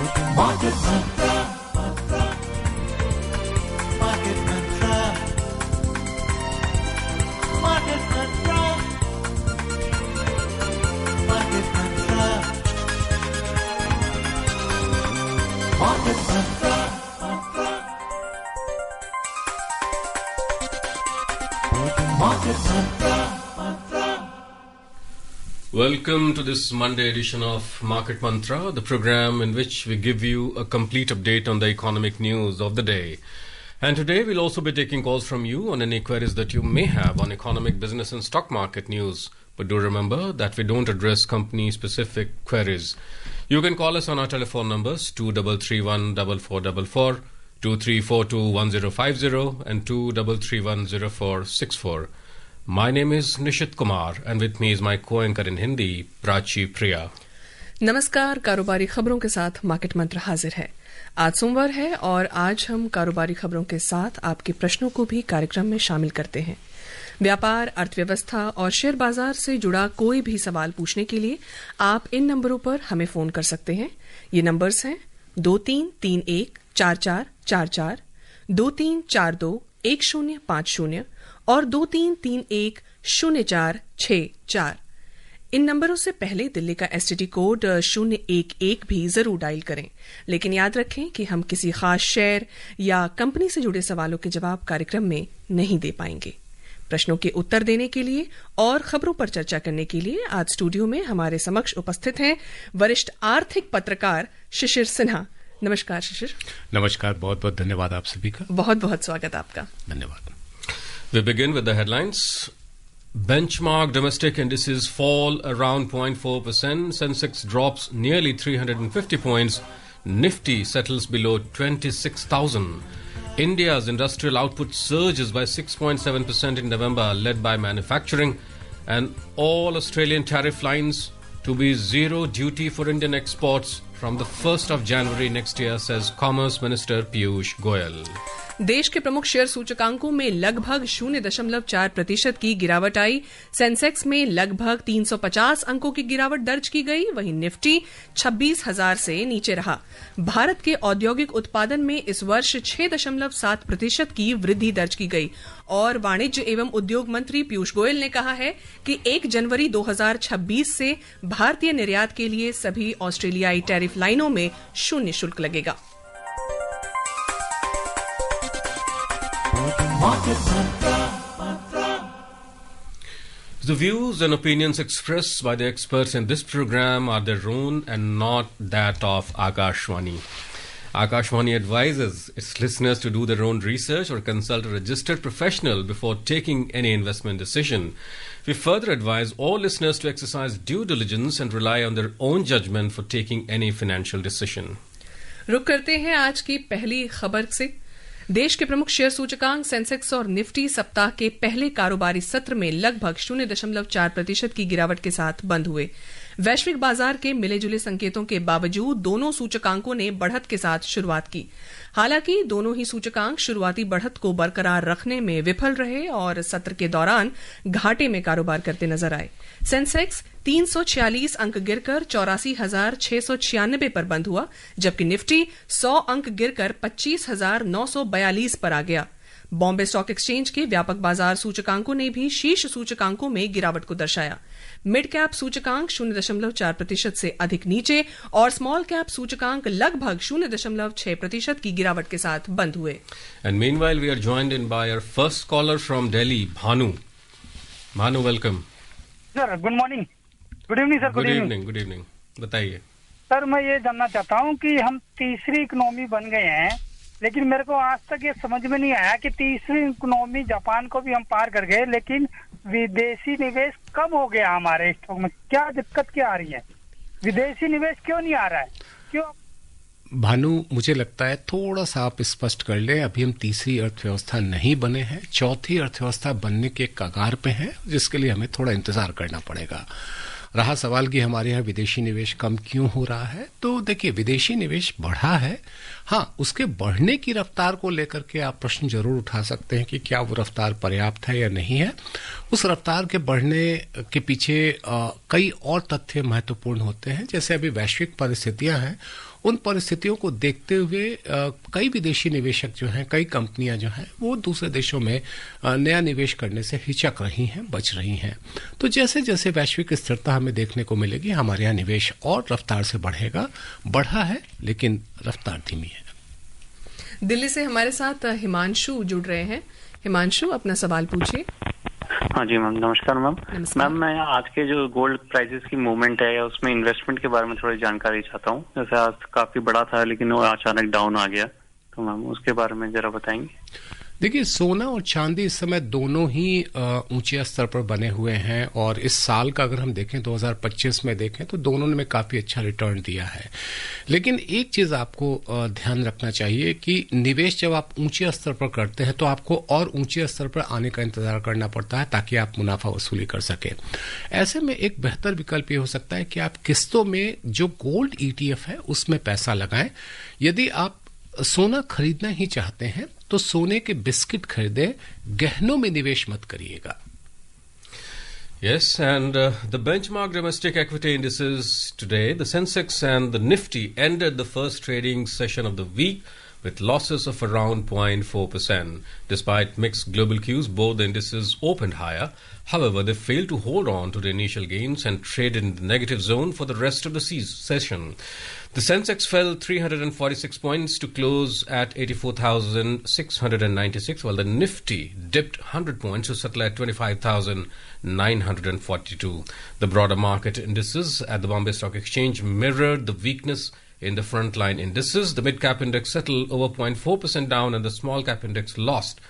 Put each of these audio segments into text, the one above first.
Market Mantra, Market Mantra, Market Mantra, Market Mantra, Market Mantra, Market Mantra. Welcome to this Monday edition of Market Mantra, the program in which we give you a complete update on the economic news of the day. And today we'll also be taking calls from you on any queries that you may have on economic, business and stock market news. But do remember that we don't address company-specific queries. You can call us on our telephone numbers 23314444, 23421050 and 23310464. My name is Nishit Kumar and with me is my co-anchor in Hindi, Prachi Priya. नमस्कार, कारोबारी खबरों के साथ market मंत्र हाजिर है। आज सोमवार है और आज हम कारोबारी खबरों के साथ आपके प्रश्नों को भी कार्यक्रम में शामिल करते हैं। व्यापार, अर्थव्यवस्था और शेयर बाजार से जुड़ा कोई भी सवाल पूछने के लिए आप इन नंबरों पर हमें फोन कर सकते हैं। ये नंबर्स हैं 23314444, 23421050 और 23310464। इन नंबरों से पहले दिल्ली का एसटीडी कोड 011 भी जरूर डायल करें, लेकिन याद रखें कि हम किसी खास शेयर या कंपनी से जुड़े सवालों के जवाब कार्यक्रम में नहीं दे पाएंगे। प्रश्नों के उत्तर देने के लिए और खबरों पर चर्चा करने के लिए आज स्टूडियो में हमारे समक्ष उपस्थित हैं वरिष्ठ आर्थिक पत्रकार शिशिर सिन्हा। नमस्कार शिशिर। नमस्कार, बहुत बहुत धन्यवाद आप सभी का। बहुत बहुत स्वागत आपका। धन्यवाद। We begin with the headlines. Benchmark domestic indices fall around 0.4%. Sensex drops nearly 350 points. Nifty settles below 26,000. India's industrial output surges by 6.7% in November, led by manufacturing. And all Australian tariff lines to be zero duty for Indian exports from the 1st of January next year, says Commerce Minister Piyush Goyal. देश के प्रमुख share सूचकांकों में लगभग 0.4% की गिरावट आई। Sensex में लगभग 350 अंकों की गिरावट दर्ज की गई, वहीं निफ्टी 26,000 से नीचे रहा। भारत के औद्योगिक उत्पादन में इस वर्ष 6.7% की वृद्धि दर्ज की गई और वाणिज्य एवं उद्योग मंत्री पीयूष गोयल ने कहा है कि 1 जनवरी 2026 से भारतीय निर्यात के लिए सभी ऑस्ट्रेलियाई टैरिफ लाइनों में शून्य शुल्क लगेगा। The views and opinions expressed by the experts in this program are their own and not that of Akashvani. Akashvani advises its listeners to do their own research or consult a registered professional before taking any investment decision. We further advise all listeners to exercise due diligence and rely on their own judgment for taking any financial decision. रुक करते हैं आज की पहली खबर से। देश के प्रमुख शेयर सूचकांक सेंसेक्स और निफ्टी सप्ताह के पहले कारोबारी सत्र में लगभग 0.4% की गिरावट के साथ बंद हुए। वैश्विक बाजार के मिले जुले संकेतों के बावजूद दोनों सूचकांकों ने बढ़त के साथ शुरुआत की। हालांकि दोनों ही सूचकांक शुरुआती बढ़त को बरकरार रखने में विफल रहे और सत्र के दौरान घाटे में कारोबार करते नजर आए। सेंसेक्स 346 अंक गिरकर 84,696 पर बंद हुआ, जबकि निफ्टी 100 अंक गिरकर 25,942 पर आ गया। बॉम्बे स्टॉक एक्सचेंज के व्यापक बाजार सूचकांकों ने भी शीर्ष सूचकांकों में गिरावट को दर्शाया। मिड कैप सूचकांक 0.4% से अधिक नीचे और स्मॉल कैप सूचकांक लगभग 0.6% की गिरावट के साथ बंद हुए। And meanwhile, we are joined in by our first caller from Delhi, Bhanu. Bhanu, welcome. Sir good morning. Good evening sir. Good evening. Good evening. बताइए। सर मैं ये जानना चाहता हूँ कि हम तीसरी इकोनॉमी बन गए हैं, लेकिन मेरे को आज तक ये समझ में नहीं आया कि तीसरी इकोनॉमी जापान को भी हम पार कर गए, लेकिन विदेशी निवेश कम हो गया हमारे स्टॉक में। क्या दिक्कत क्या आ रही है? विदेशी निवेश क्यों नहीं आ रहा है? क्यों? भानु, मुझे लगता है थोड़ा सा आप स्पष्ट कर लें, अभी हम तीसरी अर्थव्यवस्था नहीं बने हैं, चौथी अर्थव्यवस्था बनने के कगार पे हैं, जिसके लिए हमें थोड़ा इंतजार करना पड़ेगा। रहा सवाल कि हमारे यहाँ विदेशी निवेश कम क्यों हो रहा है, तो देखिए विदेशी निवेश बढ़ा है। हाँ, उसके बढ़ने की रफ्तार को लेकर के आप प्रश्न जरूर उठा सकते हैं कि क्या वो रफ्तार पर्याप्त है या नहीं है। उस रफ्तार के बढ़ने के पीछे कई और तथ्य महत्वपूर्ण होते हैं। जैसे अभी वैश्विक परिस्थितियां हैं, उन परिस्थितियों को देखते हुए कई विदेशी निवेशक जो हैं, कई कंपनियां जो हैं, वो दूसरे देशों में नया निवेश करने से हिचक रही हैं, बच रही हैं। तो जैसे जैसे वैश्विक स्थिरता हमें देखने को मिलेगी, हमारे यहाँ निवेश और रफ्तार से बढ़ेगा। बढ़ा है लेकिन रफ्तार धीमी है। दिल्ली से हमारे साथ हिमांशु जुड़ रहे हैं। हिमांशु, अपना सवाल पूछिए। हाँ जी मैम, नमस्कार मैम। नमस्कार। मैम, मैं आज के जो गोल्ड प्राइसेस की मूवमेंट है या उसमें इन्वेस्टमेंट के बारे में थोड़ी जानकारी चाहता हूँ। जैसे आज काफी बड़ा था लेकिन वो अचानक डाउन आ गया, तो मैम उसके बारे में जरा बताएंगे। देखिए, सोना और चांदी इस समय दोनों ही ऊंचे स्तर पर बने हुए हैं और इस साल का अगर हम देखें 2025 में देखें तो दोनों ने काफी अच्छा रिटर्न दिया है। लेकिन एक चीज आपको ध्यान रखना चाहिए कि निवेश जब आप ऊंचे स्तर पर करते हैं तो आपको और ऊंचे स्तर पर आने का इंतजार करना पड़ता है ताकि आप मुनाफा वसूली कर सके। ऐसे में एक बेहतर विकल्प ये हो सकता है कि आप किस्तों में जो गोल्ड ETF है उसमें पैसा लगाएं। यदि आप सोना खरीदना ही चाहते हैं तो सोने के बिस्किट खरीदें, गहनों में निवेश मत करिएगा। Yes, and the benchmark domestic equity indices today, the Sensex and the Nifty ended the first trading session of the week with losses of around 0.4%. Despite mixed global cues, both the indices opened higher. However, they failed to hold on to the initial gains and traded in the negative zone for the rest of the session. The Sensex fell 346 points to close at 84,696, while the Nifty dipped 100 points to settle at 25,942. The broader market indices at the Bombay Stock Exchange mirrored the weakness in the frontline indices. The mid-cap index settled over 0.4% down and the small-cap index lost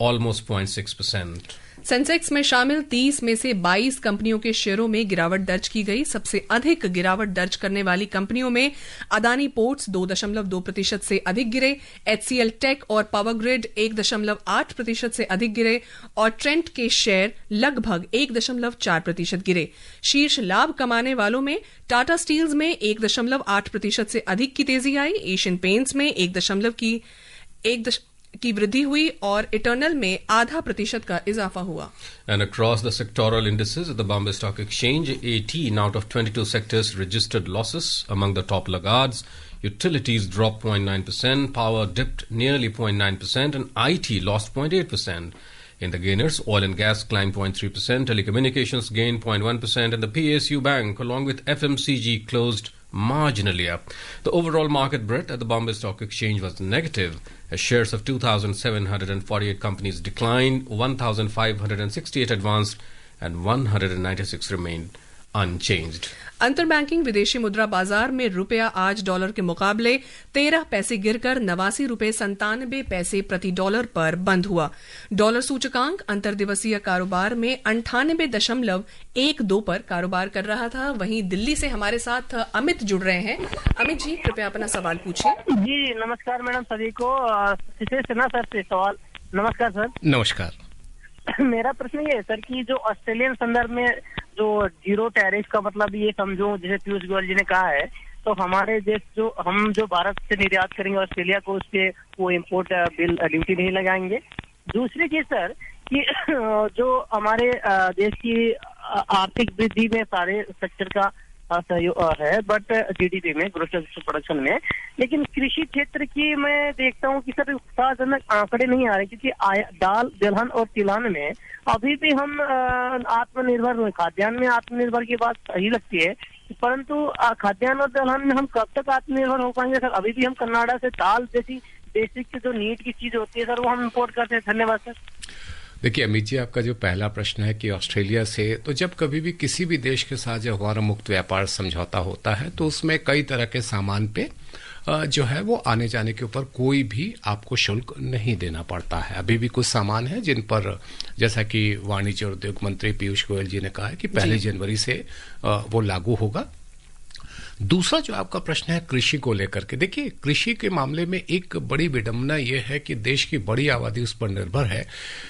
almost 0.6%. Sensex में शामिल 30 में से 22 कंपनियों के शेयरों में गिरावट दर्ज की गई। सबसे अधिक गिरावट दर्ज करने वाली कंपनियों में अदानी पोर्ट्स 2.2% से अधिक गिरे, HCL टेक और पावर ग्रिड 1.8% से अधिक गिरे और ट्रेंट के शेयर लगभग 1.4% गिरे। शीर्ष लाभ कमाने वालों में टाटा स्टील्स में 1.8% से अधिक की तेजी आई, एशियन पेंट्स में 1% की वृद्धि हुई और इटर्नल में 0.5% का इजाफा हुआ। And across the sectoral indices at the Bombay Stock Exchange, 18 out of 22 sectors registered losses. Among the top laggards, utilities dropped 0.9%, power dipped nearly 0.9%, and IT lost 0.8%. In the gainers, oil and gas climbed 0.3%, telecommunications gained 0.1%, and the PSU Bank, along with FMCG, closed marginally up. The overall market breadth at the Bombay Stock Exchange was negative, as shares of 2,748 companies declined, 1,568 advanced, and 196 remained unchanged. अंतर banking विदेशी मुद्रा बाजार में रुपया आज dollar के मुकाबले 13 पैसे गिरकर 89 रुपये 97 पैसे प्रति डॉलर पर बंद हुआ। डॉलर सूचकांक अंतर दिवसीय कारोबार में 98.12 पर कारोबार कर रहा था। वहीं दिल्ली से हमारे साथ अमित जुड़ रहे हैं। अमित जी, कृपया अपना सवाल पूछिए। जी नमस्कार मैडम, सभी को सर से सवाल। नमस्कार सर। नमस्कार। मेरा प्रश्न ये है सर कि जो ऑस्ट्रेलियन संदर्भ में जो जीरो टैरिफ का मतलब ये समझो, जैसे पीयूष गोयल जी ने कहा है, तो हमारे देश जो भारत से निर्यात करेंगे ऑस्ट्रेलिया को, उस पे वो इम्पोर्ट बिल ड्यूटी नहीं लगाएंगे। दूसरी चीज सर कि जो हमारे देश की आर्थिक वृद्धि में सारे सेक्टर का सहयोग है, बट जीडीपी में, ग्रोस डोमेस्टिक प्रोडक्शन में, लेकिन कृषि क्षेत्र की मैं देखता हूँ कि सर उत्साहजनक आंकड़े नहीं आ रहे, क्योंकि दाल, दलहन और तिलहन में अभी भी हम आत्मनिर्भर हुए। खाद्यान्न में आत्मनिर्भर की बात सही लगती है, परंतु खाद्यान्न और दलहन में हम कब तक आत्मनिर्भर हो पाएंगे सर? अभी भी हम कनाडा से दाल जैसी बेसिक जो नीड की चीज होती है सर, वो हम इम्पोर्ट करते हैं। धन्यवाद सर। देखिए अमित जी, आपका जो पहला प्रश्न है कि ऑस्ट्रेलिया से, तो जब कभी भी किसी भी देश के साथ जब हमारा मुक्त व्यापार समझौता होता है तो उसमें कई तरह के सामान पे जो है वो आने जाने के ऊपर कोई भी आपको शुल्क नहीं देना पड़ता है। अभी भी कुछ सामान है जिन पर, जैसा कि वाणिज्य और उद्योग मंत्री पीयूष गोयल जी ने कहा है कि 1 जनवरी से वो लागू होगा। दूसरा जो आपका प्रश्न है कृषि को लेकर के, देखिए कृषि के मामले में एक बड़ी विडंबना यह है कि देश की बड़ी आबादी उस पर निर्भर है,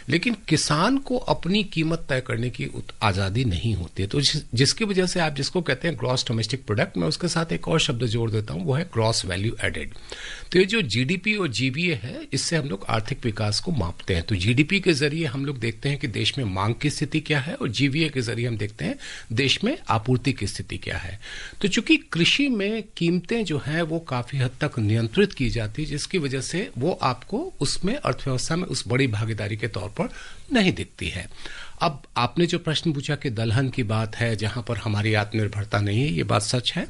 लेकिन किसान को अपनी कीमत तय करने की आजादी नहीं होती है। तो जिसकी वजह से आप जिसको कहते हैं ग्रॉस डोमेस्टिक प्रोडक्ट, मैं उसके साथ एक और शब्द जोड़ देता हूं, वो है ग्रॉस वैल्यू एडेड। तो ये जो जीडीपी और जीवीए है, इससे हम लोग आर्थिक विकास को मापते हैं। तो जीडीपी के जरिए हम लोग देखते हैं कि देश में मांग की स्थिति क्या है, और जीवीए के जरिए हम देखते हैं देश में आपूर्ति की स्थिति क्या है। तो चूंकि कृषि में कीमतें जो हैं वो काफी हद तक नियंत्रित की जाती है, जिसकी वजह से वो आपको उसमें अर्थव्यवस्था में उस बड़ी भागीदारी के तौर पर नहीं दिखती है। अब आपने जो प्रश्न पूछा कि दलहन की बात है जहां पर हमारी आत्मनिर्भरता नहीं है, ये बात सच है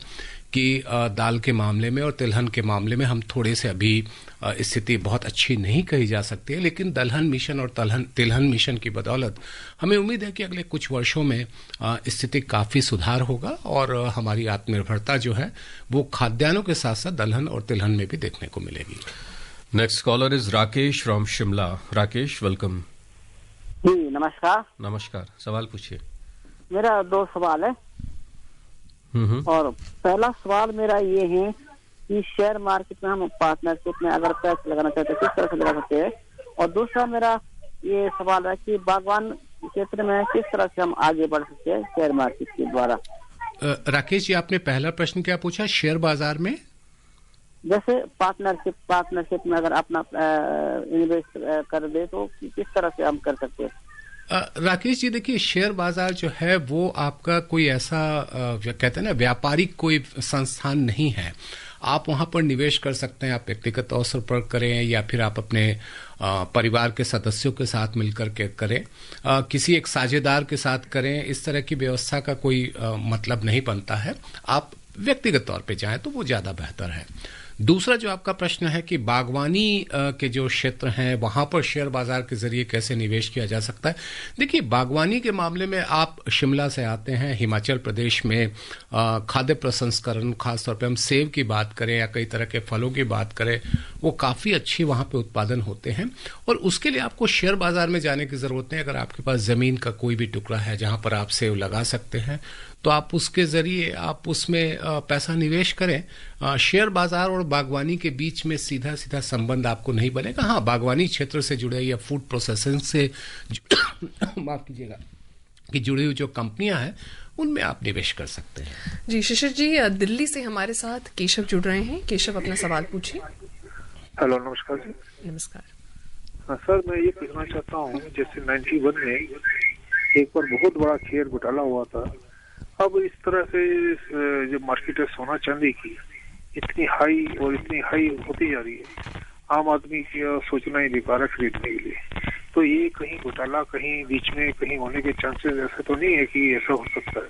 कि दाल के मामले में और तिलहन के मामले में हम थोड़े से अभी स्थिति बहुत अच्छी नहीं कही जा सकती है, लेकिन दलहन मिशन और तिलहन मिशन की बदौलत हमें उम्मीद है कि अगले कुछ वर्षों में स्थिति काफी सुधार होगा और हमारी आत्मनिर्भरता जो है वो खाद्यान्नों के साथ साथ दलहन और तिलहन में भी देखने को मिलेगी। Next caller is Rakesh from Shimla. Rakesh, welcome. जी नमस्कार। नमस्कार, सवाल पूछिए। मेरा 2 सवाल है और पहला सवाल मेरा ये है कि शेयर मार्केट में हम पार्टनरशिप में अगर पैसे लगाना चाहते हैं किस तरह से लगा सकते हैं, और दूसरा मेरा ये सवाल है कि बागवान क्षेत्र में किस तरह से हम आगे बढ़ सकते हैं शेयर मार्केट के द्वारा। राकेश जी, आपने पहला प्रश्न क्या पूछा? शेयर बाजार में जैसे पार्टनरशिप में अगर अपना इन्वेस्ट कर दे तो किस तरह से हम कर सकते हैं। राकेश जी, देखिए, शेयर बाजार जो है वो आपका कोई ऐसा कहते हैं ना व्यापारिक कोई संस्थान नहीं है। आप वहां पर निवेश कर सकते हैं, आप व्यक्तिगत अवसर पर करें या फिर आप अपने परिवार के सदस्यों के साथ मिलकर के करें, किसी एक साझेदार के साथ करें। इस तरह की व्यवस्था का कोई मतलब नहीं बनता है। आप व्यक्तिगत तौर पे जाएं तो वो ज्यादा बेहतर है। दूसरा जो आपका प्रश्न है कि बागवानी के जो क्षेत्र हैं वहां पर शेयर बाजार के जरिए कैसे निवेश किया जा सकता है। देखिए, बागवानी के मामले में आप शिमला से आते हैं, हिमाचल प्रदेश में खाद्य प्रसंस्करण, खासतौर पे हम सेब की बात करें या कई तरह के फलों की बात करें, वो काफी अच्छी वहां पे उत्पादन होते हैं और उसके लिए आपको शेयर बाजार में जाने की जरूरत नहीं। अगर आपके पास जमीन का कोई भी टुकड़ा है जहां पर आप सेब लगा सकते हैं तो आप उसके जरिए आप उसमें पैसा निवेश करें। शेयर बाजार और बागवानी के बीच में सीधा सीधा संबंध आपको नहीं बनेगा। हाँ, बागवानी क्षेत्र से जुड़े या फूड प्रोसेसिंग से माफ कीजिएगा कि जुड़ी हुई जो कंपनियां हैं उनमें आप निवेश कर सकते हैं। जी शिशिर जी, दिल्ली से हमारे साथ केशव जुड़ रहे हैं। केशव, अपना सवाल पूछिए। हेलो, नमस्कार जी। नमस्कार। हाँ सर, मैं ये पूछना चाहता हूँ, जैसे 91 में एक बार बहुत बड़ा शेयर घोटाला हुआ था। अब इस तरह से जो मार्केट है सोना चांदी की इतनी हाई होती जा रही है, आम आदमी की सोचना ही बेकार है खरीदने के लिए। तो ये कहीं घोटाला कहीं बीच में कहीं होने के चांसेस ऐसे तो नहीं है कि ऐसा हो सकता है?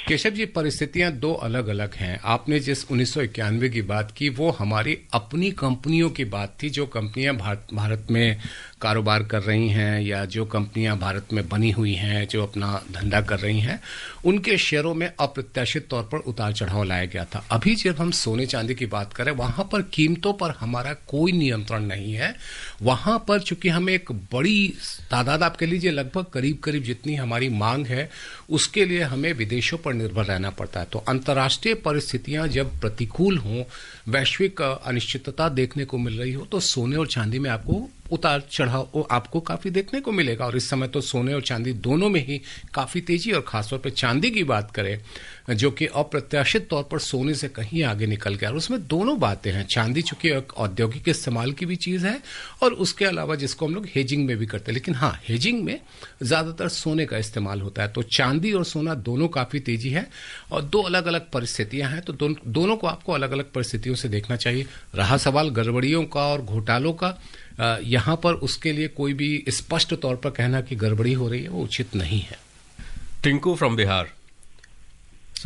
केशव जी, परिस्थितियां दो अलग अलग हैं। आपने जिस 1991 की बात की वो हमारी अपनी कंपनियों की बात थी, जो कंपनियां भारत में कारोबार कर रही हैं या जो कंपनियां भारत में बनी हुई हैं, जो अपना धंधा कर रही हैं, उनके शेयरों में अप्रत्याशित तौर पर उतार चढ़ाव लाया गया था। अभी जब हम सोने चांदी की बात करें, वहां पर कीमतों पर हमारा कोई नियंत्रण नहीं है। वहां पर चूंकि हम एक बड़ी तादाद, आप कह लीजिए लगभग करीब करीब जितनी हमारी मांग है, उसके लिए हमें विदेशों पर निर्भर रहना पड़ता है। तो अंतर्राष्ट्रीय परिस्थितियां जब प्रतिकूल हों, वैश्विक अनिश्चितता देखने को मिल रही हो, तो सोने और चांदी में आपको उतार चढ़ाव आपको काफी देखने को मिलेगा। और इस समय तो सोने और चांदी दोनों में ही काफी तेजी, और खासतौर पर चांदी की बात करें जो कि अप्रत्याशित तौर पर सोने से कहीं आगे निकल गया। और उसमें दोनों बातें हैं। चांदी चूंकि एक औद्योगिक इस्तेमाल की भी चीज है और उसके अलावा जिसको हम लोग हेजिंग में भी करते हैं, लेकिन हाँ, हेजिंग में ज्यादातर सोने का इस्तेमाल होता है। तो चांदी और सोना दोनों काफी तेजी है और दो अलग अलग परिस्थितियां हैं, तो दोनों को आपको अलग अलग परिस्थितियों से देखना चाहिए। रहा सवाल गड़बड़ियों का और घोटालों का, यहां पर उसके लिए कोई भी स्पष्ट तौर पर कहना कि गड़बड़ी हो रही है वो उचित नहीं है। टिंकू फ्रॉम बिहार।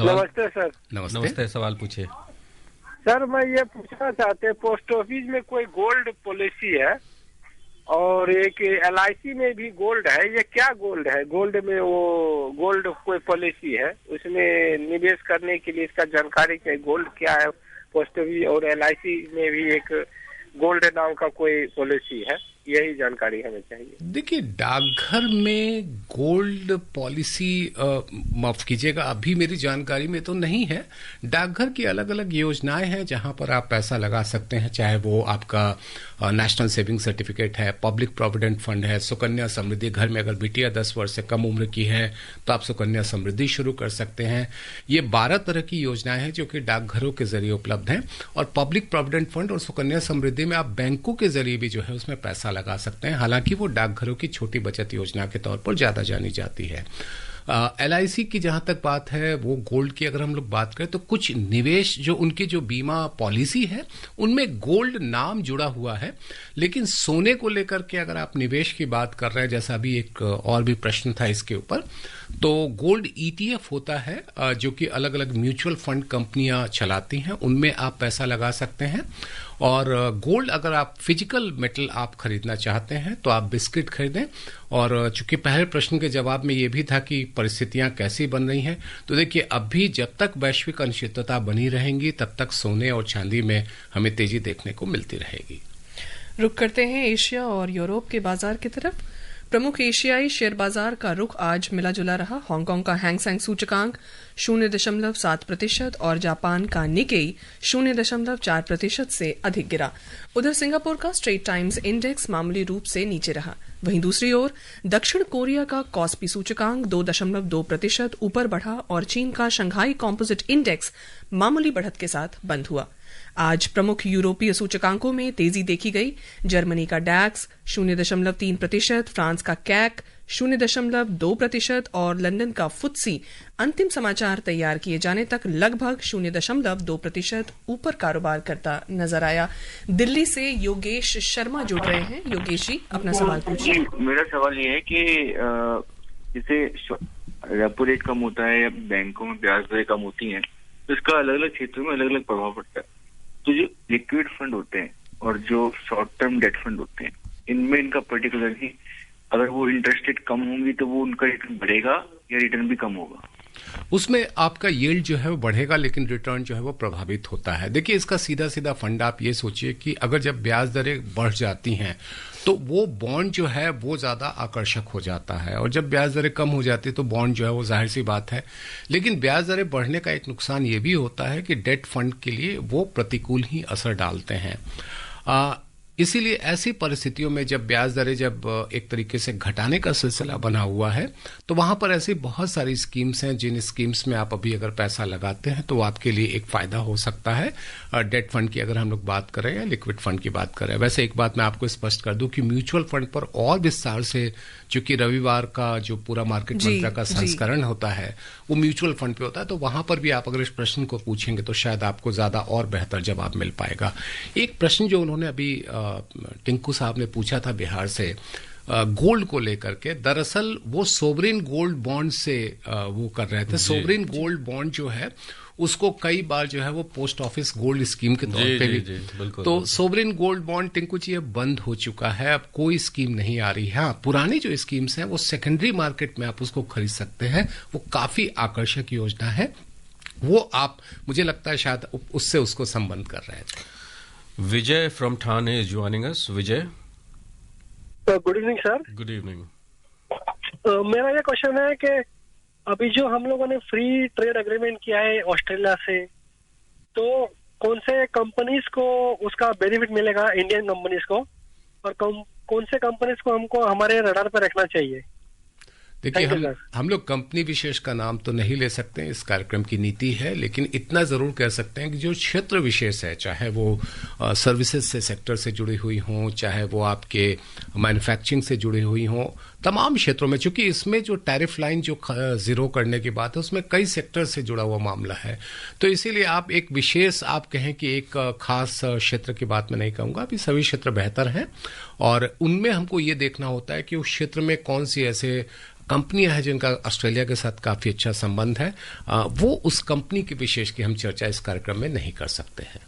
नमस्ते सर। नमस्ते, सवाल पूछिए। सर, मैं ये पूछना चाहते हैं, पोस्ट ऑफिस में कोई गोल्ड पॉलिसी है और एक LIC में भी गोल्ड है, ये क्या गोल्ड है? गोल्ड में वो गोल्ड कोई पॉलिसी है, उसमें निवेश करने के लिए इसका जानकारी चाहिए। गोल्ड क्या है पोस्ट ऑफिस और LIC में भी एक गोल्ड नाम का कोई पॉलिसी है, यही जानकारी हमें चाहिए। देखिए, डाकघर में गोल्ड पॉलिसी माफ कीजिएगा, अभी मेरी जानकारी में तो नहीं है। डाकघर की अलग अलग योजनाएं हैं जहां पर आप पैसा लगा सकते हैं, चाहे वो आपका नेशनल सेविंग सर्टिफिकेट है, पब्लिक प्रोविडेंट फंड है, सुकन्या समृद्धि। घर में अगर बिटिया 10 वर्ष से कम उम्र की है तो आप सुकन्या समृद्धि शुरू कर सकते हैं। ये 12 तरह की योजनाएं हैं जो कि डाकघरों के जरिए उपलब्ध हैं। और पब्लिक प्रोविडेंट फंड और सुकन्या समृद्धि में आप बैंकों के जरिए भी जो है उसमें पैसा लगा सकते हैं। हालांकि वो डाकघरों की छोटी बचत योजना के तौर पर ज्यादा जानी जाती है। LIC की जहां तक बात है, वो गोल्ड की अगर हम लोग बात करें तो कुछ निवेश जो उनकी जो बीमा पॉलिसी है उनमें गोल्ड नाम जुड़ा हुआ है, लेकिन सोने को लेकर के अगर आप निवेश की बात कर रहे हैं, जैसा अभी एक और भी प्रश्न था इसके ऊपर, तो गोल्ड ETF होता है जो कि अलग अलग म्यूचुअल फंड कंपनियां चलाती हैं, उनमें आप पैसा लगा सकते हैं। और गोल्ड अगर आप फिजिकल मेटल आप खरीदना चाहते हैं तो आप बिस्किट खरीदें। और चूंकि पहले प्रश्न के जवाब में ये भी था कि परिस्थितियां कैसी बन रही हैं, तो देखिए अभी जब तक वैश्विक अनिश्चितता बनी रहेंगी तब तक सोने और चांदी में हमें तेजी देखने को मिलती रहेगी। रुक करते हैं एशिया और यूरोप के बाजार की तरफ। प्रमुख एशियाई शेयर बाजार का रुख आज मिला जुला रहा। हांगकांग का हैंग सेंग सूचकांक 0.7% और जापान का निकेई 0.4% से अधिक गिरा। उधर सिंगापुर का स्ट्रेट टाइम्स इंडेक्स मामूली रूप से नीचे रहा। वहीं दूसरी ओर दक्षिण कोरिया का कॉस्पी सूचकांक 2.2% ऊपर बढ़ा और चीन का शंघाई कॉम्पोजिट इंडेक्स मामूली बढ़त के साथ बंद हुआ। आज प्रमुख यूरोपीय सूचकांकों में तेजी देखी गई। जर्मनी का डैक्स 0.3%, फ्रांस का कैक 0.2% और लंदन का फुत्सी अंतिम समाचार तैयार किए जाने तक लगभग 0.2% ऊपर कारोबार करता नजर आया। दिल्ली से योगेश शर्मा जुड़ रहे हैं। योगेश जी, अपना सवाल पूछिए। मेरा सवाल ये है कि जैसे रेपो रेट कम होता है या बैंकों में ब्याज दरें कम होती हैं, तो इसका अलग अलग क्षेत्रों में अलग अलग प्रभाव पड़ता है। तो जो लिक्विड फंड होते हैं और जो शॉर्ट टर्म डेट फंड होते हैं, इनमें इनका पर्टिकुलरली अगर वो इंटरेस्ट रेट कम होंगी तो वो उनका रिटर्न बढ़ेगा या रिटर्न भी कम होगा? उसमें आपका यील्ड जो है वो बढ़ेगा, लेकिन रिटर्न जो है वो प्रभावित होता है। देखिए इसका सीधा सीधा फंड आप ये सोचिए कि अगर जब ब्याज दरें बढ़ जाती हैं तो वो बॉन्ड जो है वो ज्यादा आकर्षक हो जाता है, और जब ब्याज दरें कम हो जाती है तो बॉन्ड जो है वो जाहिर सी बात है। लेकिन ब्याज दरें बढ़ने का एक नुकसान ये भी होता है कि डेट फंड के लिए वो प्रतिकूल ही असर डालते हैं। इसीलिए ऐसी परिस्थितियों में जब ब्याज दरें जब एक तरीके से घटाने का सिलसिला बना हुआ है, तो वहां पर ऐसी बहुत सारी स्कीम्स हैं जिन स्कीम्स में आप अभी अगर पैसा लगाते हैं तो आपके लिए एक फायदा हो सकता है। डेट फंड की अगर हम लोग बात करें या लिक्विड फंड की बात करें, वैसे एक बात मैं आपको स्पष्ट कर दूं कि म्यूचुअल फंड पर और विस्तार से, चूंकि रविवार का जो पूरा मार्केट मंत्रा का संस्करण होता है वो म्यूचुअल फंड पे होता है, तो वहां पर भी आप अगर इस प्रश्न को पूछेंगे तो शायद आपको ज्यादा और बेहतर जवाब मिल पाएगा। एक प्रश्न जो उन्होंने अभी टिंकू साहब ने पूछा था बिहार से गोल्ड को लेकर के, दरअसल वो सोवरेन गोल्ड बॉन्ड से वो कर रहे थे। सोवरेन गोल्ड बॉन्ड जो है उसको कई बार जो है वो पोस्ट ऑफिस गोल्ड स्कीम के तौर पे भी, तो सोवरेन गोल्ड बॉन्ड टिंकू जी अब बंद हो चुका है, अब कोई स्कीम नहीं आ रही है। हाँ, पुरानी जो स्कीम्स हैं वो सेकेंडरी मार्केट में आप उसको खरीद सकते हैं, वो काफी आकर्षक योजना है। वो आप, मुझे लगता है शायद उससे उसको संबंध कर रहे थे। Vijay from Thane is joining us. Vijay. Good evening sir. Good evening. मेरा ये क्वेश्चन है कि अभी जो हम लोगों ने फ्री ट्रेड एग्रीमेंट किया है ऑस्ट्रेलिया से, तो कौन से कंपनीज को उसका बेनिफिट मिलेगा, इंडियन कंपनीज को, और कौन से कंपनीज को हमको हमारे रडार पर रखना चाहिए? देखिए हम लोग कंपनी विशेष का नाम तो नहीं ले सकते, इस कार्यक्रम की नीति है, लेकिन इतना जरूर कह सकते हैं कि जो क्षेत्र विशेष है, चाहे वो सर्विसेज से सेक्टर से जुड़ी हुई हों, चाहे वो आपके मैन्युफैक्चरिंग से जुड़ी हुई हों, तमाम क्षेत्रों में, चूंकि इसमें जो टैरिफ लाइन जो जीरो करने की बात है उसमें कई सेक्टर से जुड़ा हुआ मामला है, तो इसीलिए आप एक विशेष आप कहें कि एक खास क्षेत्र की बात मैं नहीं कहूंगा। अभी सभी क्षेत्र बेहतर हैं और उनमें हमको ये देखना होता है कि उस क्षेत्र में कौन सी ऐसे कंपनियां हैं जिनका ऑस्ट्रेलिया के साथ काफी अच्छा संबंध है, वो उस कंपनी के विशेष की हम चर्चा इस कार्यक्रम में नहीं कर सकते हैं।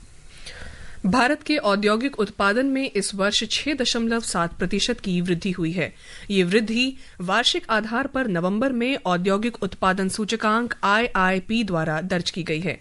भारत के औद्योगिक उत्पादन में इस वर्ष 6.7% की वृद्धि हुई है। ये वृद्धि वार्षिक आधार पर नवंबर में औद्योगिक उत्पादन सूचकांक IIP द्वारा दर्ज की गई है।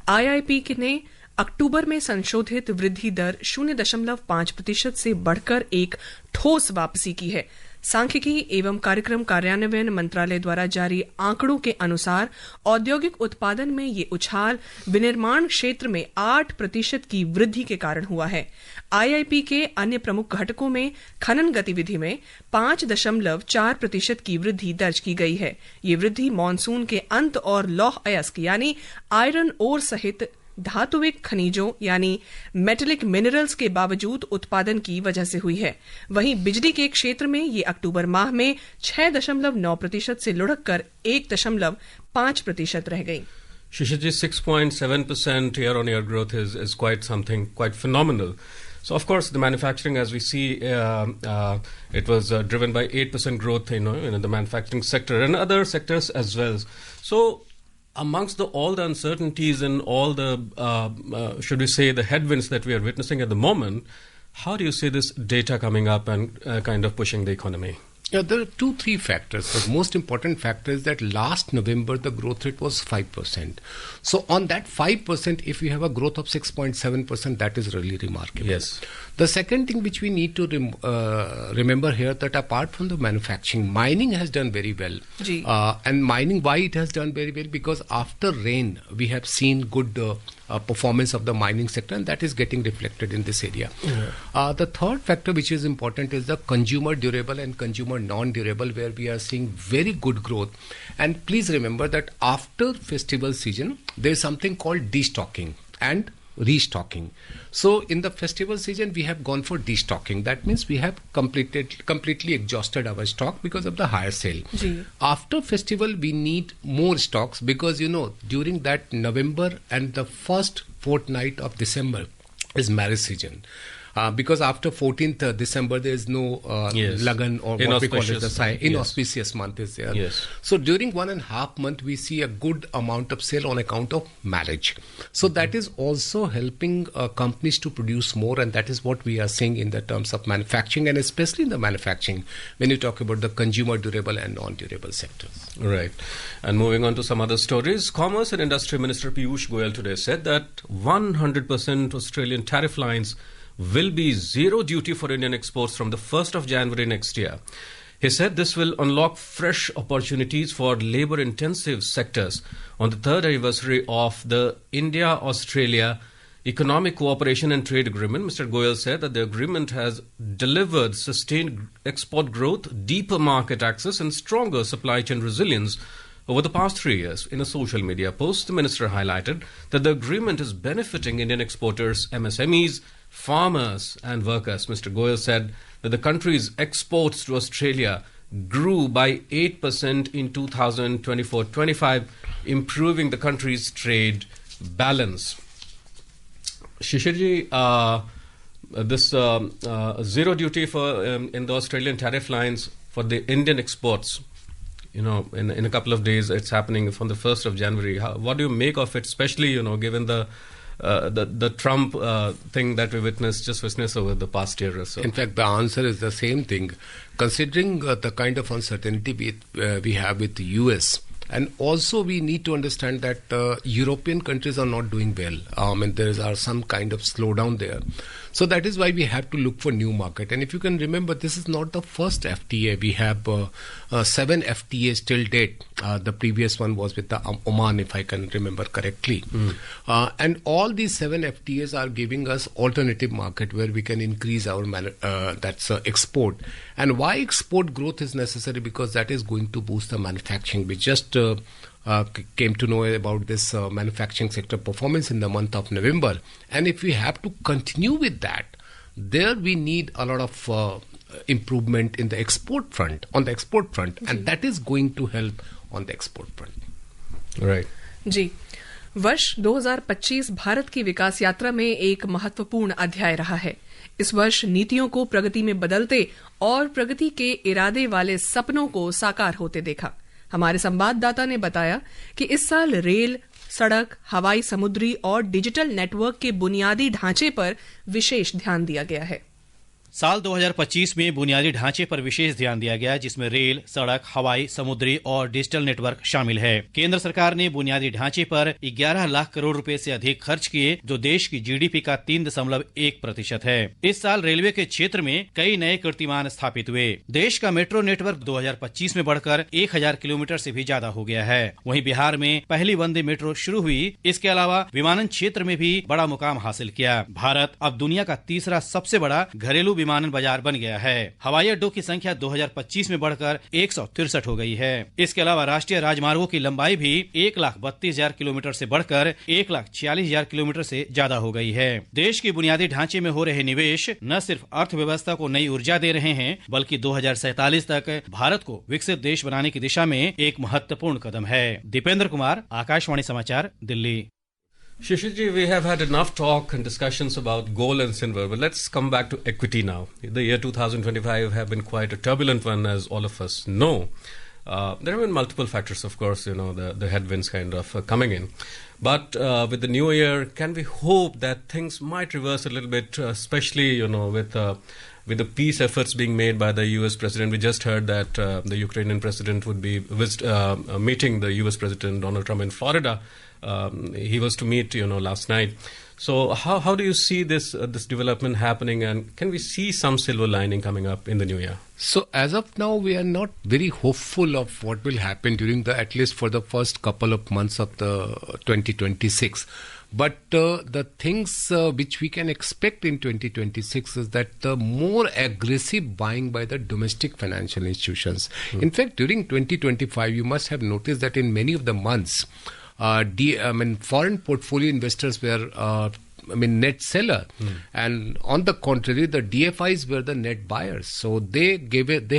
IIP ने अक्टूबर में संशोधित वृद्धि दर 0.5% से बढ़कर एक ठोस वापसी की है। सांख्यिकी एवं कार्यक्रम कार्यान्वयन मंत्रालय द्वारा जारी आंकड़ों के अनुसार औद्योगिक उत्पादन में ये उछाल विनिर्माण क्षेत्र में 8% की वृद्धि के कारण हुआ है। IIP के अन्य प्रमुख घटकों में खनन गतिविधि में 5.4% की वृद्धि दर्ज की गई है। ये वृद्धि मानसून के अंत और लौह अयस्क यानी आयरन ओर सहित धातुविक खनिजों यानी मेटेलिक मिनरल्स के बावजूद उत्पादन की वजह से हुई है। वहीं बिजली के क्षेत्र में ये अक्टूबर माह में 6.9% से लुढ़क कर 1.5% रह गई। Shishirji, 6.7% year-on-year growth is quite something, quite phenomenal. So, of course, the manufacturing, as we see, it was driven by 8% growth, in the manufacturing sector and other sectors as well. So, amongst all the uncertainties and all the, should we say, the headwinds that we are witnessing at the moment, how do you see this data coming up and kind of pushing the economy? Yeah, there are 2-3 factors. The most important factor is that last November the growth rate was 5%. So on that 5%, if you have a growth of 6.7%, that is really remarkable. Yes. The second thing which we need to remember here, that apart from the manufacturing, mining has done very well. And mining, why it has done very well? Because after rain, we have seen good performance of the mining sector, and that is getting reflected in this area. The third factor which is important is the consumer durable and consumer non-durable, where we are seeing very good growth. And please remember that after festival season, there is something called destocking and restocking. So in the festival season, we have gone for destocking. That means we have completely exhausted our stock because of the higher sale. After festival, we need more stocks because, during that November and the first fortnight of December is marriage season. Because after 14th December, there is no Lagan, or what we call it, the inauspicious month is there. Yes. So during 1.5 months, we see a good amount of sale on account of marriage. So that is also helping companies to produce more, and that is what we are seeing in the terms of manufacturing, and especially in the manufacturing when you talk about the consumer durable and non-durable sectors. Right. And moving on to some other stories, Commerce and Industry Minister Piyush Goyal today said that 100% Australian tariff lines will be zero duty for Indian exports from the 1st of January next year. He said this will unlock fresh opportunities for labour-intensive sectors. On the third anniversary of the India-Australia Economic Cooperation and Trade Agreement, Mr. Goyal said that the agreement has delivered sustained export growth, deeper market access and stronger supply chain resilience over the past 3 years. In a social media post, the minister highlighted that the agreement is benefiting Indian exporters, MSMEs, farmers and workers. Mr. Goyal said that the country's exports to Australia grew by 8% in 2024-25, improving the country's trade balance. Shishirji, this zero duty for in the Australian tariff lines for the Indian exports, in a couple of days, it's happening from the 1st of January. What do you make of it, especially, given the Trump thing that we witnessed over the past year or so? In fact, the answer is the same thing. Considering the kind of uncertainty we have with the US, and also we need to understand that European countries are not doing well. And there are some kind of slowdown there. So that is why we have to look for new market. And if you can remember, this is not the first FTA. We have 7 FTAs till date. The previous one was with the Oman, if I can remember correctly. And all these 7 FTAs are giving us alternative market where we can increase our export. And why export growth is necessary? Because that is going to boost the manufacturing. We just came to know about this manufacturing sector performance in the month of November. And if we have to continue with that, there we need a lot of improvement in the export front, and that is going to help on the export front. Right. जी, वर्ष 2025 भारत की विकास यात्रा में एक महत्वपूर्ण अध्याय रहा है। इस वर्ष नीतियों को प्रगति में बदलते और प्रगति के इरादे वाले सपनों को साकार होते देखा। हमारे संवाददाता ने बताया कि इस साल रेल, सड़क, हवाई, समुद्री और डिजिटल नेटवर्क के बुनियादी ढांचे पर विशेष ध्यान दिया गया है। साल 2025 में बुनियादी ढांचे पर विशेष ध्यान दिया गया, जिसमें रेल, सड़क, हवाई, समुद्री और डिजिटल नेटवर्क शामिल है। केंद्र सरकार ने बुनियादी ढांचे पर 11 लाख करोड़ रुपए से अधिक खर्च किए, जो देश की जीडीपी का 3.1% है। इस साल रेलवे के क्षेत्र में कई नए कीर्तिमान स्थापित हुए। देश का मेट्रो नेटवर्क 2025 में बढ़कर 1000 किलोमीटर से भी ज्यादा हो गया है। वहीं बिहार में पहली वंदे मेट्रो शुरू हुई। इसके अलावा विमानन क्षेत्र में भी बड़ा मुकाम हासिल किया। भारत अब दुनिया का तीसरा सबसे बड़ा घरेलू विमानन बाजार बन गया है। हवाई अड्डों की संख्या 2025 में बढ़कर 163 हो गई है। इसके अलावा राष्ट्रीय राजमार्गों की लंबाई भी 1,32,000 किलोमीटर से बढ़कर 1,46,000 किलोमीटर से ज्यादा हो गई है। देश की बुनियादी ढांचे में हो रहे निवेश न सिर्फ अर्थव्यवस्था को नई ऊर्जा दे रहे हैं, बल्कि 2047 तक भारत को विकसित देश बनाने की दिशा में एक महत्वपूर्ण कदम है। दीपेंद्र कुमार, आकाशवाणी समाचार, Delhi. Shishirji, we have had enough talk and discussions about gold and silver, but let's come back to equity now. The year 2025 have been quite a turbulent one, as all of us know. There have been multiple factors, of course, the headwinds kind of coming in. But with the new year, can we hope that things might reverse a little bit, especially, with the peace efforts being made by the U.S. president? We just heard that the Ukrainian president would be meeting the U.S. president Donald Trump in Florida. He was to meet, last night. So how do you see this development happening, and can we see some silver lining coming up in the new year? So as of now, we are not very hopeful of what will happen during at least for the first couple of months of the 2026. But the things which we can expect in 2026 is that the more aggressive buying by the domestic financial institutions. In fact, during 2025, you must have noticed that in many of the months, foreign portfolio investors were net seller, and on the contrary, the DFIs were the net buyers. So they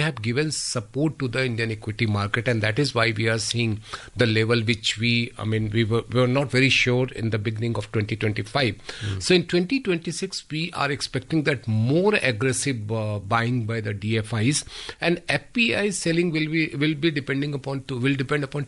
have given support to the Indian equity market, and that is why we are seeing the level which we were not very sure in the beginning of 2025. So in 2026, we are expecting that more aggressive buying by the DFIs, and FPI selling will depend upon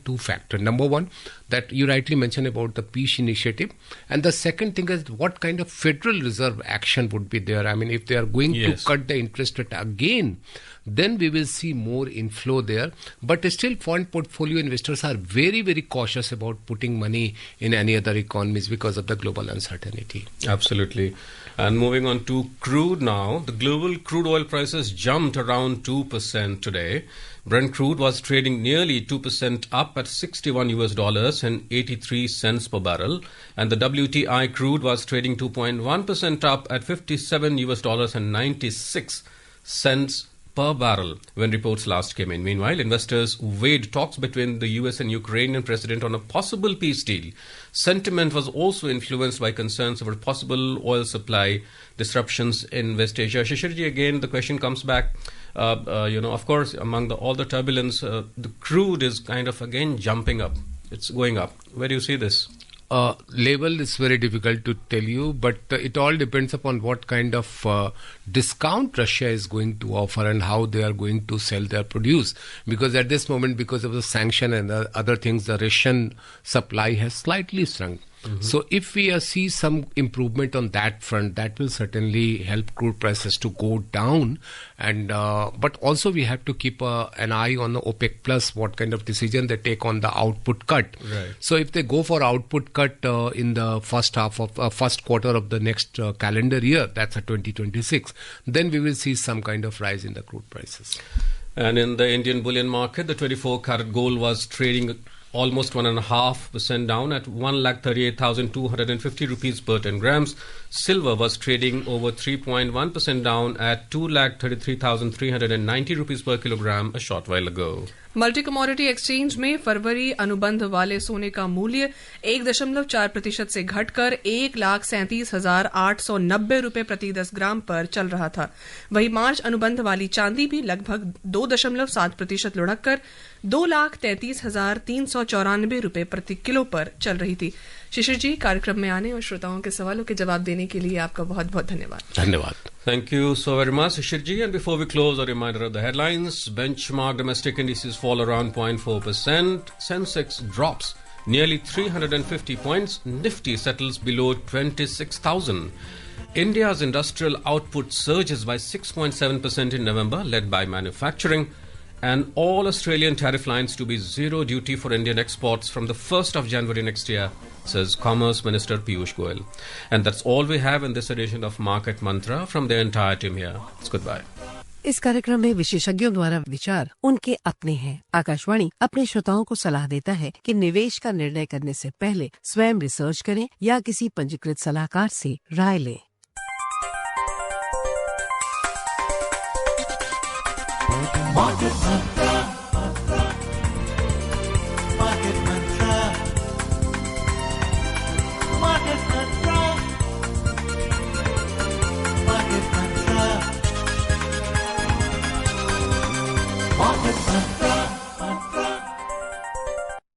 two factors. Number one, that you rightly mentioned about the peace initiative, and the second thing is what kind of Federal Reserve action would be there. If they are going to cut the interest rate again, then we will see more inflow there. But still, foreign portfolio investors are very, very cautious about putting money in any other economies because of the global uncertainty. Absolutely. And moving on to crude now, the global crude oil prices jumped around 2% today. Brent crude was trading nearly 2% up at $61 and 83 cents per barrel, and the WTI crude was trading 2.1% up at $57 and 96 cents per barrel when reports last came in. Meanwhile, investors weighed talks between the US and Ukrainian president on a possible peace deal. Sentiment was also influenced by concerns over possible oil supply disruptions in West Asia. Shishirji, again, the question comes back. Of course, among all the turbulence, the crude is kind of again jumping up. It's going up. Where do you see this? Level is very difficult to tell you, but it all depends upon what kind of discount Russia is going to offer and how they are going to sell their produce. Because at this moment, because of the sanction and the other things, the Russian supply has slightly shrunk. So if we see some improvement on that front, that will certainly help crude prices to go down. And but also we have to keep an eye on the OPEC Plus, what kind of decision they take on the output cut. Right. So if they go for output cut in the first quarter of the next calendar year, that's a 2026, then we will see some kind of rise in the crude prices. And in the Indian bullion market, the 24-karat gold was trading almost 1.5% down at 1,38,250 rupees per 10 grams. Silver was trading over 3.1% down at 2,33,390 rupees per kilogram a short while ago. Multi commodity exchange में फरवरी अनुबंध वाले सोने का मूल्य 1.4% से घटकर 1,37,890 रुपए प्रति 10 ग्राम पर चल रहा था। वहीं मार्च अनुबंध वाली चांदी भी लगभग 2.7% लुढ़ककर 2,33,394 रुपए प्रति किलो पर चल रही थी। शिशिर जी, कार्यक्रम में आने और श्रोताओं के सवालों के जवाब देने के लिए आपका बहुत बहुत धन्यवाद। धन्यवाद। Thank you so very much, Shishirji. And before we close, a reminder of the headlines. Benchmark domestic indices fall around 0.4%. Sensex drops nearly 350 points. Nifty settles below 26,000. India's industrial output surges by 6.7% in November, led by manufacturing. And all Australian tariff lines to be zero duty for Indian exports from the 1st of January next year, says Commerce Minister Piyush Goyal. And that's all we have in this edition of Market Mantra from the entire team here. It's goodbye. इस कार्यक्रम में विशेषज्ञों द्वारा विचार उनके अपने हैं। आकाशवाणी अपने श्रोताओं को सलाह देता है कि निवेश का निर्णय करने से पहले स्वयं रिसर्च करें या किसी पंजीकृत सलाहकार से राय लें। Market Mantra.